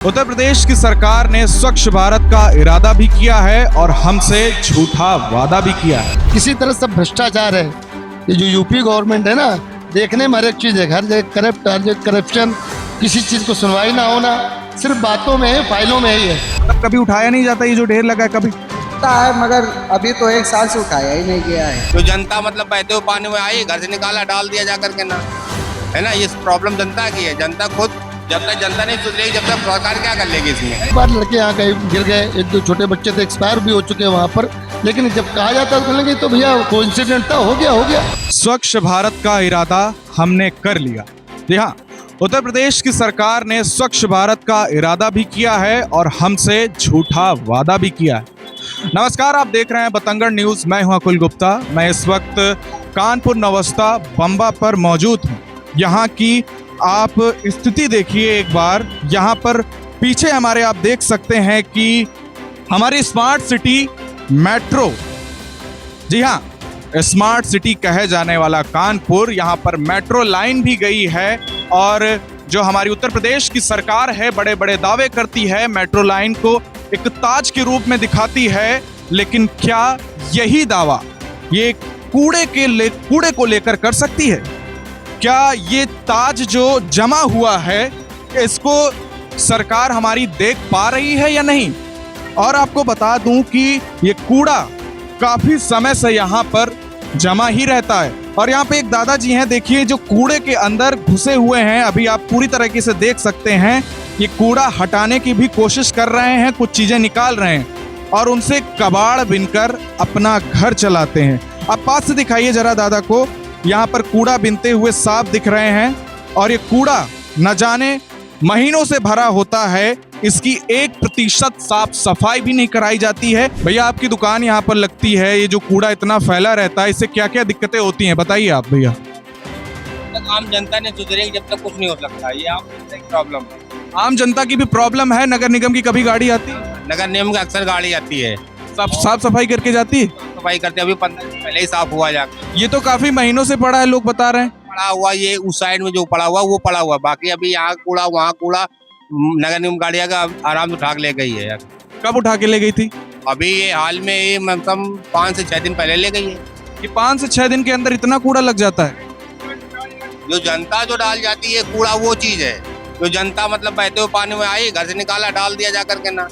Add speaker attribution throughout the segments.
Speaker 1: उत्तर प्रदेश की सरकार ने स्वच्छ भारत का इरादा भी किया है और हमसे झूठा वादा भी किया है।
Speaker 2: किसी तरह सब भ्रष्टाचार है। ये जो यूपी गवर्नमेंट है ना, देखने में हर एक चीज़ है, हर जगह करप्शन, किसी चीज़ को सुनवाई ना होना, सिर्फ बातों में है, फाइलों में ही है।
Speaker 1: कभी उठाया नहीं जाता ये जो ढेर लगा है, कभी
Speaker 3: है, मगर अभी तो 1 साल से उठाया ही नहीं गया है।
Speaker 4: जो जनता मतलब बहते हुए पानी में आई, घर से निकाला, डाल दिया जा करके ना, है ना। ये प्रॉब्लम जनता की है। जनता खुद, जब तक जनता नहीं सुधरेगी जब तक सरकार क्या कर लेगी इसमें।
Speaker 2: एक बार लड़के यहाँ कहीं गिर गए, 1-2 छोटे बच्चे थे, एक्सपायर भी हो चुके हैं वहाँ पर, लेकिन जब कहा जाता है बोलेंगे तो भैया कोइंसिडेंट था, हो गया।
Speaker 1: स्वच्छ भारत का इरादा हमने कर लिया। जी हाँ, उत्तर प्रदेश की सरकार ने स्वच्छ भारत का इरादा भी किया है और हमसे झूठा वादा भी किया है। नमस्कार, आप देख रहे हैं बतंगड़ न्यूज। मैं हूं अकुल गुप्ता। मैं इस वक्त कानपुर नवस्था बम्बा पर मौजूद हूं। यहाँ की आप स्थिति देखिए एक बार। यहाँ पर पीछे हमारे आप देख सकते हैं कि हमारी स्मार्ट सिटी मेट्रो, जी हाँ, स्मार्ट सिटी कहे जाने वाला कानपुर, यहाँ पर मेट्रो लाइन भी गई है। और जो हमारी उत्तर प्रदेश की सरकार है, बड़े बड़े दावे करती है, मेट्रो लाइन को एक ताज के रूप में दिखाती है। लेकिन क्या यही दावा ये कूड़े को लेकर कर सकती है? क्या ये ताज जो जमा हुआ है, इसको सरकार हमारी देख पा रही है या नहीं? और आपको बता दूं कि ये कूड़ा काफी समय से यहाँ पर जमा ही रहता है। और यहाँ पे एक दादाजी हैं, देखिए, जो कूड़े के अंदर घुसे हुए हैं। अभी आप पूरी तरीके से देख सकते हैं, ये कूड़ा हटाने की भी कोशिश कर रहे हैं, कुछ चीजें निकाल रहे हैं और उनसे कबाड़ बिनकर अपना घर चलाते हैं। आप पास से दिखाइए जरा दादा को। यहाँ पर कूड़ा बिनते हुए साफ दिख रहे हैं और ये कूड़ा न जाने महीनों से भरा होता है। इसकी 1% साफ सफाई भी नहीं कराई जाती है। भैया, आपकी दुकान यहाँ पर लगती है, ये जो कूड़ा इतना फैला रहता है, इससे क्या क्या दिक्कतें होती हैं, बताइए आप भैया।
Speaker 4: आम जनता ने सुधरेगी जब तक कुछ नहीं हो सकता। ये आम जनता की प्रॉब्लम है।
Speaker 1: आम जनता की भी प्रॉब्लम है। नगर निगम की कभी गाड़ी आती है?
Speaker 4: नगर निगम की अक्सर गाड़ी आती है,
Speaker 1: सब साफ सफाई करके जाती है।
Speaker 4: सफाई करते अभी 15 दिन पहले ही साफ हुआ जाकर।
Speaker 1: ये तो काफी महीनों से पड़ा है, लोग बता रहे हैं।
Speaker 4: पड़ा हुआ, ये उस साइड में जो पड़ा हुआ वो पड़ा हुआ, बाकी अभी यहाँ कूड़ा वहाँ कूड़ा, नगर निगम गाड़ियाँ का आराम से उठा के ले गई है यार।
Speaker 1: कब उठा के ले गई थी?
Speaker 4: अभी ये हाल में ये मतलब 5 से 6 दिन पहले ले गई है।
Speaker 1: कि 5 से 6 दिन के अंदर इतना कूड़ा लग जाता है?
Speaker 4: जो जनता जो डाल जाती है कूड़ा, वो चीज है। जो जनता मतलब बहते हुए पानी में आई, घर से निकाला, डाल दिया जा करके ना,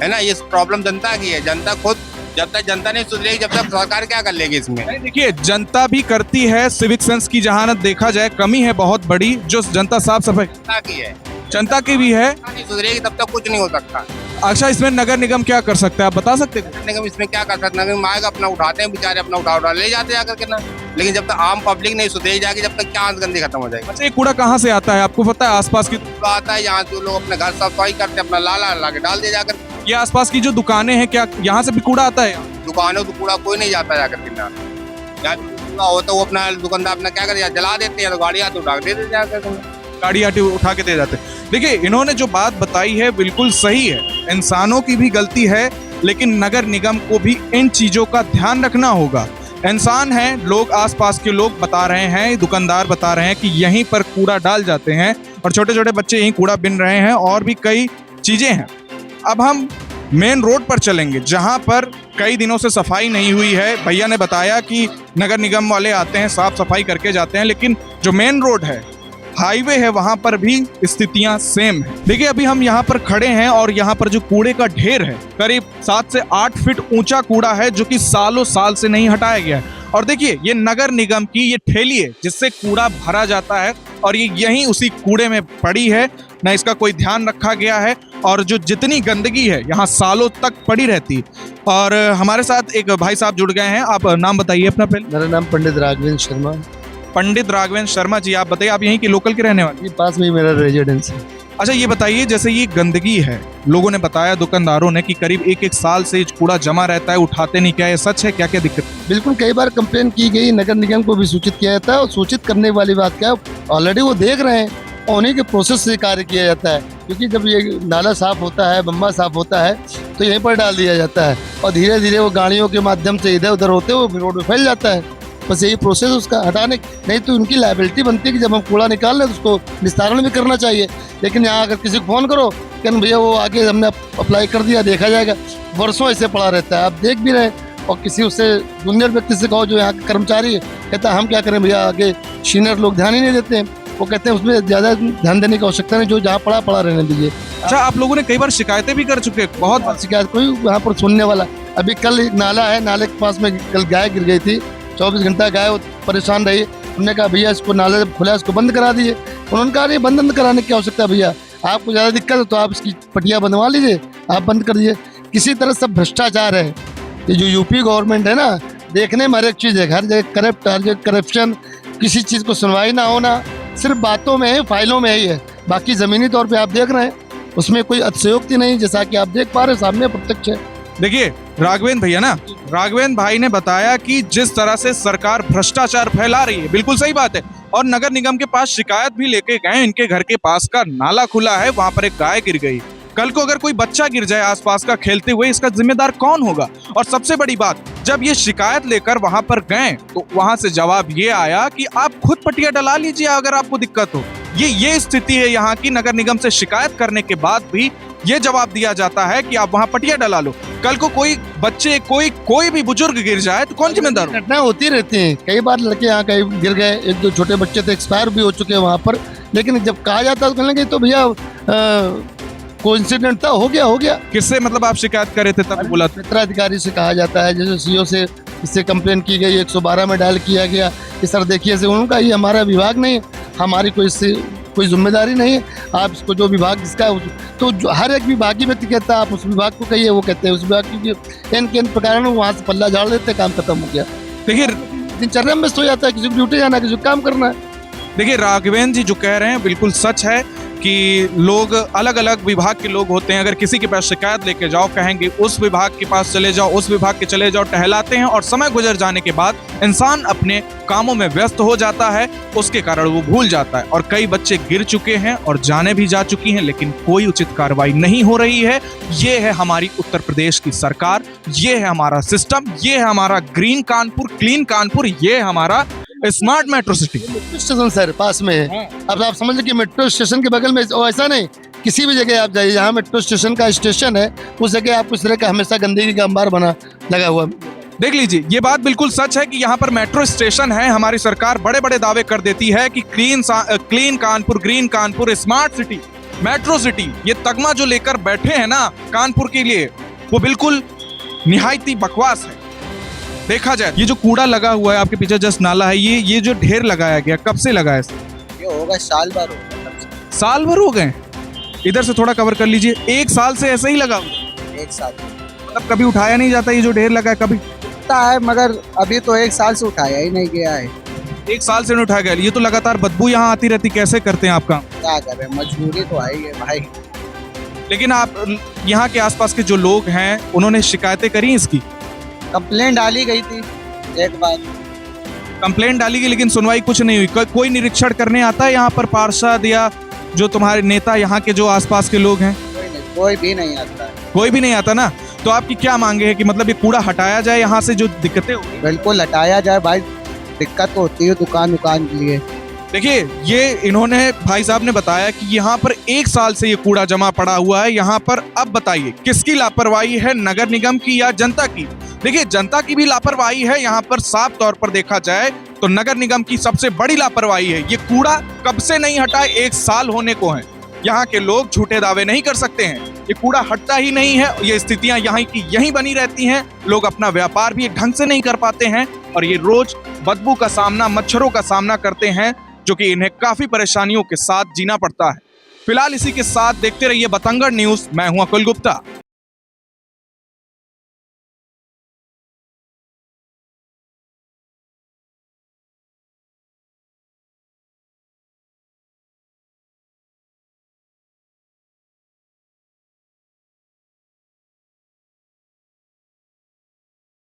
Speaker 4: है ना। ये प्रॉब्लम जनता की है। जनता खुद, जब तक जनता नहीं सुधरेगी जब तक सरकार क्या कर लेगी इसमें।
Speaker 1: देखिए, जनता भी करती है, सिविक सेंस की जहां देखा जाए कमी है बहुत बड़ी। जो जनता साफ सफाई
Speaker 4: जनता की है,
Speaker 1: जनता की भी है।
Speaker 4: नहीं सुधरेगी तब तक कुछ नहीं हो सकता।
Speaker 1: अच्छा, इसमें नगर निगम क्या कर सकता है, आप बता सकते हैं?
Speaker 4: नगर निगम इसमें क्या कर सकता है? नगर निगम आएगा, अपना उठाते हैं बेचारे, अपना उठा ले जाते जा करके ना। लेकिन जब तक आम पब्लिक नहीं सुधरी जाएगी, जब तक क्या आंचगंदी खत्म हो जाएगी।
Speaker 1: अच्छा, ये कूड़ा कहाँ से आता है, आपको पता है? आसपास की
Speaker 4: आता है, यहाँ जो लोग अपने घर साफ सफाई करते हैं, अपना ला के डाल दिया जाकर।
Speaker 1: ये आसपास की जो दुकानें हैं, क्या यहाँ से भी कूड़ा आता है?
Speaker 4: दुकानों तो कूड़ा कोई नहीं जाता जाकर के ना। यहाँ कूड़ा होता है, वो अपना दुकानदार अपना क्या करे, जला देते हैं, तो गाड़ी आती उठा के दे देते जाकर,
Speaker 1: गाड़ी आटी उठा के दे जाते हैं। देखिए, इन्होंने जो बात बताई है बिल्कुल सही है। इंसानों की भी गलती है, लेकिन नगर निगम को भी इन चीजों का ध्यान रखना होगा। इंसान हैं लोग, आसपास के लोग बता रहे हैं, दुकानदार बता रहे हैं कि यहीं पर कूड़ा डाल जाते हैं और छोटे छोटे बच्चे यहीं कूड़ा बिन रहे हैं और भी कई चीजें हैं। अब हम मेन रोड पर चलेंगे, जहां पर कई दिनों से सफाई नहीं हुई है। भैया ने बताया कि नगर निगम वाले आते हैं, साफ सफाई करके जाते हैं, लेकिन जो मेन रोड है, हाईवे है, वहां पर भी स्थितियां सेम है। देखिए, अभी हम यहाँ पर खड़े हैं और यहाँ पर जो कूड़े का ढेर है, करीब 7 से 8 फीट ऊंचा कूड़ा है, जो कि सालों साल से नहीं हटाया गया है। और देखिए, ये नगर निगम की ये ठेली है जिससे कूड़ा भरा जाता है और ये यहीं उसी कूड़े में पड़ी है, ना इसका कोई ध्यान रखा गया है। और जो जितनी गंदगी है यहाँ सालों तक पड़ी रहती है। और हमारे साथ एक भाई साहब जुड़ गए हैं। आप नाम बताइए अपना पहले।
Speaker 2: मेरा नाम पंडित राघवेंद्र शर्मा।
Speaker 1: पंडित राघवेंद्र शर्मा जी, आप बताइए, आप यहीं के लोकल के रहने वाले?
Speaker 2: ये पास में ही मेरा रेजिडेंस है।
Speaker 1: अच्छा, ये बताइए, जैसे ये गंदगी है, लोगों ने बताया, दुकानदारों ने, कि करीब 1 साल से कूड़ा जमा रहता है, उठाते नहीं, क्या ये सच है? क्या क्या दिक्कत?
Speaker 2: बिल्कुल, कई बार कंप्लेन की गई, नगर निगम को भी सूचित किया जाता है। और सूचित करने वाली बात क्या है, ऑलरेडी वो देख रहे हैं और उन्हीं के प्रोसेस से कार्य किया जाता है। क्योंकि जब ये नाला साफ होता है, बम्बा साफ होता है, तो यहीं पर डाल दिया जाता है और धीरे धीरे वो गाड़ियों के माध्यम से इधर उधर होते हुए रोड में फैल जाता है। बस यही प्रोसेस उसका हटाने, नहीं तो उनकी लायबिलिटी बनती है कि जब हम कूड़ा निकाल लें तो उसको निस्तारण भी करना चाहिए। लेकिन यहाँ अगर किसी को फ़ोन करो कहते भैया वो आगे हमने अप्लाई कर दिया, देखा जाएगा। वर्षों ऐसे पड़ा रहता है, आप देख भी रहे हैं। और किसी उससे जूनियर व्यक्ति से कहो जो यहाँ के कर्मचारी है, कहता है हम क्या करें भैया, आगे सीनियर लोग ध्यान ही नहीं देते हैं। वो कहते हैं उसमें ज़्यादा ध्यान देने की आवश्यकता नहीं, जो जहाँ पड़ा रहने दीजिए।
Speaker 1: अच्छा, आप लोगों ने कई बार शिकायतें भी कर चुके हैं, बहुत
Speaker 2: शिकायत कोई वहाँ पर सुनने वाला। अभी कल एक नाला है, नाले के पास में कल गाय गिर गई थी, 24 घंटा गाय परेशान रही। हमने कहा भैया इसको नाला जब खुला इसको बंद करा दीजिए। उन्होंने कहा नहीं, बंद कराने की आवश्यकता भैया, आपको ज़्यादा दिक्कत है तो आप इसकी पटिया बनवा लीजिए, आप बंद कर दीजिए। किसी तरह सब भ्रष्टाचार है। ये जो यूपी गवर्नमेंट है ना, देखने में हर एक चीज़ है, हर जगह करप्ट, हर जगह करप्शन, किसी चीज़ को सुनवाई ना होना, सिर्फ बातों में है, फाइलों में ही है। बाकी ज़मीनी तौर पे आप देख रहे हैं उसमें कोई अतिशयोक्ति नहीं, जैसा कि आप देख पा रहे हैं, सामने प्रत्यक्ष है।
Speaker 1: देखिए राघवेंद्र भैया ना, राघवेंद्र भाई ने बताया कि जिस तरह से सरकार भ्रष्टाचार फैला रही है, बिल्कुल सही बात है। और नगर निगम के पास शिकायत भी लेके गए, इनके घर के पास का नाला खुला है, वहां पर एक गाय गिर गई। कल को अगर कोई बच्चा गिर जाए आसपास का खेलते हुए, इसका जिम्मेदार कौन होगा? और सबसे बड़ी बात, जब ये शिकायत लेकर वहां पर गए तो वहां से जवाब ये आया कि आप खुद पटिया डला लीजिए अगर आपको दिक्कत हो। ये स्थिति है यहाँ की। नगर निगम से शिकायत करने के बाद भी ये जवाब दिया जाता है कि आप वहां पटिया डला लो। कल को कोई बच्चे, कोई भी बुजुर्ग गिर जाए तो कौन जिम्मेदार हो?
Speaker 2: घटना होती रहती हैं, कई बार लड़के यहाँ कहीं गिर गए, एक दो छोटे बच्चे तो एक्सपायर भी हो चुके हैं वहाँ पर। लेकिन जब कहा जाता है तो कहने लगे तो भैया कोइंसिडेंट था, हो गया।
Speaker 1: किससे मतलब आप शिकायत कर रहे थे तब बोला?
Speaker 2: क्षेत्राधिकारी से कहा जाता है, जैसे सीओ से इससे कंप्लेन की गई, 112 में डायल किया गया कि सर देखिए से, उनका ये हमारा विभाग नहीं है, हमारी कोई जिम्मेदारी नहीं है, आप इसको जो विभाग जिसका है तो हर एक विभागीय व्यक्ति कहता है आप उस विभाग को कहिए, वो कहते हैं उस विभाग की एन प्रकार वहाँ से पल्ला झाड़ देते, काम खत्म हो गया।
Speaker 1: देखिए
Speaker 2: दिनचर्या में हो जाता है, किसी को ड्यूटी जाना, किसी को काम करना है।
Speaker 1: देखिए राघवेंद्र जी जो कह रहे हैं बिल्कुल सच है कि लोग, अलग अलग विभाग के लोग होते हैं, अगर किसी के पास शिकायत लेके जाओ, कहेंगे उस विभाग के पास चले जाओ, उस विभाग के चले जाओ, टहलाते हैं और समय गुजर जाने के बाद इंसान अपने कामों में व्यस्त हो जाता है, उसके कारण वो भूल जाता है। और कई बच्चे गिर चुके हैं और जाने भी जा चुकी हैं, लेकिन कोई उचित कार्रवाई नहीं हो रही है। ये है हमारी उत्तर प्रदेश की सरकार, ये है हमारा सिस्टम, ये है हमारा ग्रीन कानपुर, क्लीन कानपुर, ये है हमारा smart metro city.
Speaker 2: Metro station sir पास में है। अब आप समझ लीजिए मेट्रो स्टेशन के बगल में, ऐसा नहीं, किसी भी जगह आप जाइए जहाँ मेट्रो स्टेशन का स्टेशन है, उस जगह आपको इस तरह का हमेशा गंदगी का अंबार बना लगा हुआ।
Speaker 1: देख लीजिए, ये बात बिल्कुल सच है कि यहाँ पर मेट्रो स्टेशन है। हमारी सरकार बड़े बड़े दावे कर देती है कि clean Kanpur, green Kanpur, smart city, metro city, ये तगमा जो लेकर बैठे हैं ना कानपुर के लिए, वो बिल्कुल निहायती बकवास है। देखा जाए ये जो कूड़ा लगा हुआ है आपके पीछे, जस्ट नाला है, ये जो ढेर लगाया गया, कब से लगा है?
Speaker 3: ये होगा साल भर हो गया।
Speaker 1: साल भर हो गए? इधर से थोड़ा कवर कर लीजिए। 1 साल से ऐसे ही लगा हुआ?
Speaker 3: 1 साल
Speaker 1: मतलब कभी उठाया नहीं जाता ये जो ढेर लगा है? कभी
Speaker 3: उठता है, मगर अभी तो 1 साल से उठाया ही नहीं गया है।
Speaker 1: 1 साल से नहीं उठाया गया। ये तो लगातार बदबू यहाँ आती रहती, कैसे करते हैं आप काम?
Speaker 3: क्या करें, मजबूरी तो आई है भाई।
Speaker 1: लेकिन आप यहाँ के आसपास के जो लोग हैं उन्होंने शिकायतें करी इसकी?
Speaker 3: कंप्लेंट डाली गई थी एक बार।
Speaker 1: कंप्लेंट डाली गई लेकिन सुनवाई कुछ नहीं हुई। कोई निरीक्षण करने आता है यहाँ पर, पार्षद या जो तुम्हारे नेता यहाँ के जो आसपास के लोग हैं?
Speaker 3: कोई भी नहीं आता है।
Speaker 1: कोई भी नहीं आता ना। तो आपकी क्या मांगे है कि मतलब ये कूड़ा हटाया जाए यहाँ से, जो दिक्कतें हो रही?
Speaker 3: बिल्कुल हटाया जाए भाई, दिक्कत तो होती है दुकान के लिए।
Speaker 1: देखिए ये इन्होंने, भाई साहब ने बताया कि यहाँ पर 1 साल से ये कूड़ा जमा पड़ा हुआ है यहाँ पर। अब बताइए किसकी लापरवाही है, नगर निगम की या जनता की? देखिए जनता की भी लापरवाही है यहाँ पर, साफ तौर पर देखा जाए तो नगर निगम की सबसे बड़ी लापरवाही है। ये कूड़ा कब से नहीं हटा, 1 साल होने को है। यहाँ के लोग झूठे दावे नहीं कर सकते हैं, ये कूड़ा हटता ही नहीं है। ये स्थितियां यहाँ की यहीं बनी रहती हैं। लोग अपना व्यापार भी ढंग से नहीं कर पाते हैं और ये रोज बदबू का सामना, मच्छरों का सामना करते हैं, जो कि इन्हें काफी परेशानियों के साथ जीना पड़ता है। फिलहाल इसी के साथ देखते रहिए बतंगड़ न्यूज। मैं हूं अकुल गुप्ता।